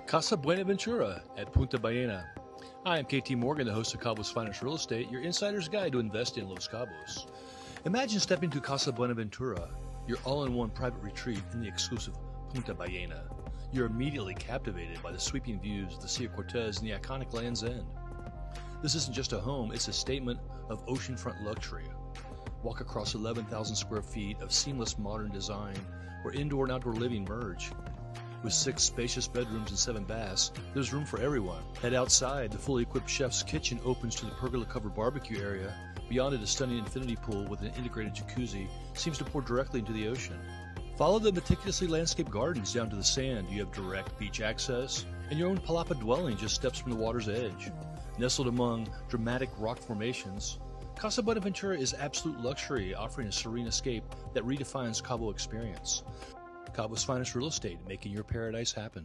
Casa Buenaventura at Punta Ballena. Hi, I'm KT Morgan, the host of Cabos Finance Real Estate, your insider's guide to invest in Los Cabos. Imagine stepping to Casa Buenaventura, your all-in-one private retreat in the exclusive Punta Ballena. You're immediately captivated by the sweeping views of the Sea of Cortez and the iconic Land's End. This isn't just a home, it's a statement of oceanfront luxury. Walk across 11,000 square feet of seamless modern design where indoor and outdoor living merge. With 6 spacious bedrooms and 7 baths, there's room for everyone. Head outside, the fully equipped chef's kitchen opens to the pergola-covered barbecue area. Beyond it, a stunning infinity pool with an integrated jacuzzi seems to pour directly into the ocean. Follow the meticulously landscaped gardens down to the sand. You have direct beach access, and your own palapa dwelling just steps from the water's edge. Nestled among dramatic rock formations, Casa Buenaventura is absolute luxury, offering a serene escape that redefines Cabo experience. Cabos Finest Real Estate, making your paradise happen.